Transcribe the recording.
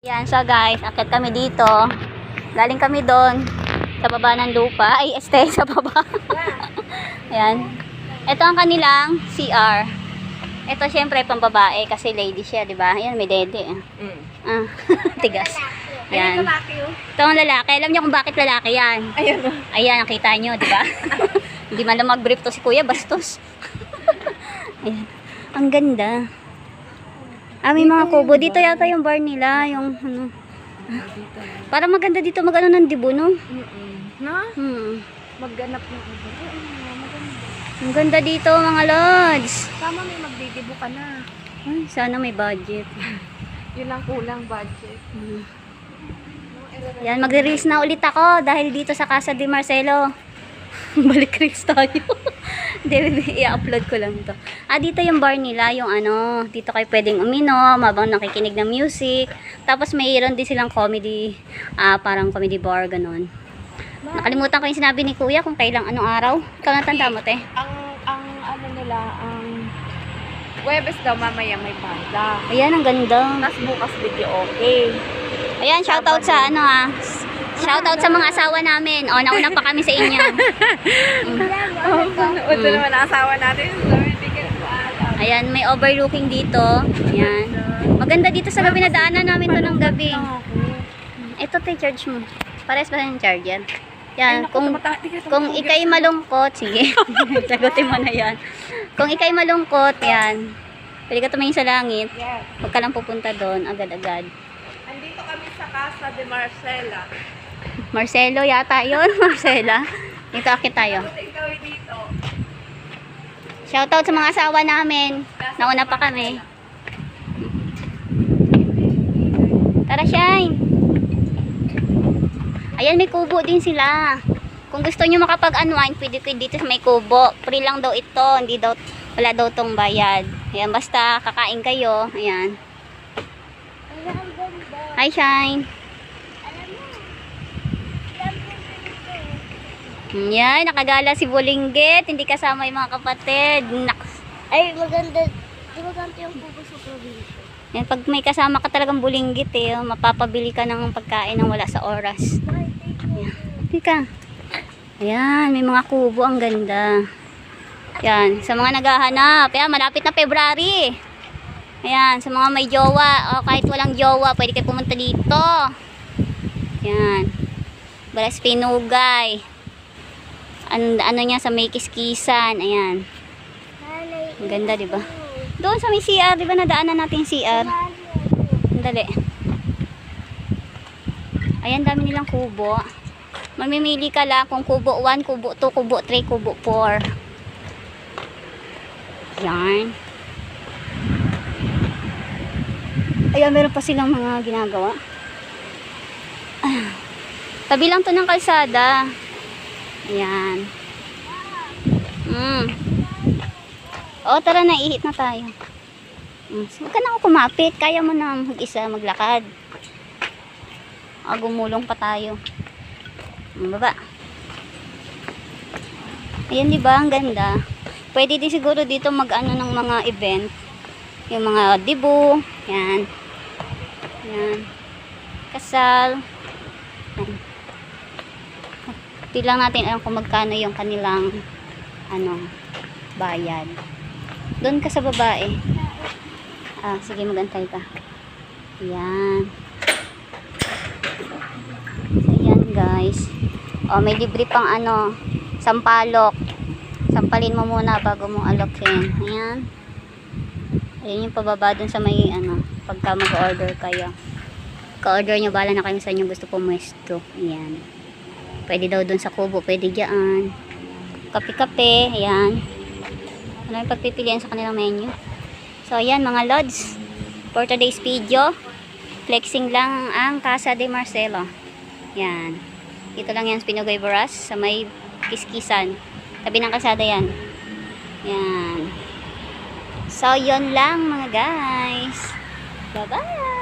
Yan, so guys, akit kami dito. Galing kami doon sa baba ng lupa. Ay, sa baba. Yan. Ito ang kanilang CR. Ito syempre pang babae kasi lady siya, 'di ba? Ayan, may dede. Ah, tigas. Yan. Ito ang lalaki. Alam niyo kung bakit lalaki yan? Ayan, nakita niyo, 'di ba? Hindi man lang mag-brief to si Kuya, bastos. Ayan. Ang ganda. Ah, may mga kubo. Dito yata yung bar nila. Yung ano. Para maganda dito mag-ano ng dibo, no? Na? Magganap ng iba. Ang ganda dito, mga lods. Tama, may magdidibo ka na. Ay, sana may budget. Yun lang kulang budget. Yan, magre-reels na ulit ako dahil dito sa Casa de Marcelo. Balik reels tayo. Hindi, i-upload ko lang to. Ah, dito yung bar nila, yung ano, dito kayo pwedeng uminom habang nakikinig ng music. Tapos mayroon din silang comedy, parang comedy bar, ganun. Nakalimutan ko yung sinabi ni Kuya kung kailang anong araw. Ikaw natanda mo, te? Ang ano nila, ang Webes daw mamaya may banda. Ayan, ang ganda. Tapos bukas video okay. Ayan, shoutout sa ano shoutout sa mga asawa namin. O, nauna pa kami sa inyo. Panood na naman ang asawa natin. Ayan, may overlooking dito. Ayan. Maganda dito sa gabi na daanan namin to ng gabi. Ito, te, charge mo. Pares ba yung charger? Yan, kung ikay malungkot, sige. Sagutin mo na yan. Kung ikay malungkot, yan. Pwede ka tumingin sa langit. Huwag ka lang pupunta doon, agad-agad. Andito kami sa Casa de Marcela. Marcelo yata yun, Marcela. Dito akit tayo. Shoutout sa mga asawa namin. Nauna pa kami. Tara, Shine. Ayan, may kubo din sila. Kung gusto nyo makapag-unwind, pwede dito sa may kubo. Free lang daw ito. Hindi daw, wala daw tong bayad. Ayan, basta kakain kayo. Ayan. Hi, Shine. Yan, nakagala si Bulinggit. Hindi kasama yung mga kapatid. Ay, maganda. Di ba ganito yung kubo sa probinsya? Yan, pag may kasama ka talagang bulinggit mapapabili ka ng pagkain nang wala sa oras. Yan. Ika. Ayan, may mga kubo. Ang ganda. Yan, sa mga naghahanap. Ayan, malapit na February. Ayan, sa mga may jowa o kahit walang jowa, pwede kayo pumunta dito. Yan. Balas Pinugay. Ano niya sa may kiskisan. Ayan. Ang ganda, diba? Doon sa may CR, diba nadaanan natin yung CR? Dali. Ayan, dami nilang kubo. Mamimili ka lang kung kubo 1, kubo 2, kubo 3, kubo 4. Yan. Ayan, meron pa silang mga ginagawa. Tabi lang to ng kalsada. Ayan. O, tara na, ihit na tayo. Huwag ka na ako kumapit. Kaya mo na mag-isa maglakad. Gumulong pa tayo. Baba. Ayan, diba? Ang ganda. Pwede din siguro dito mag-ano ng mga event. Yung mga dibu. Yan. Yan. Kasal. Yan. Hindi lang natin alam kung magkano yung kanilang bayad. Doon ka sa babae. Sige, magantay ka. Ayan. So, ayan guys. May libre pang sampalok. Sampalin mo muna bago mo alokin. Ayan. Ayan yung pababa dun sa may pagka mag-order kayo. Ka-order nyo, bala na kayo sa inyo gusto pumuesto. Ayan. Pwede daw dun sa kubo, pwede dyan. Kape-kape, ayan. Ano yung pagpipilian sa kanilang menu. So, ayan mga lods. For today's video, flexing lang ang Casa de Marcelo. Ayan. Dito lang yan sa Pinugay Baras, sa may kiskisan. Tabi ng kalsada yan. Ayan. So, yun lang mga guys. Bye-bye!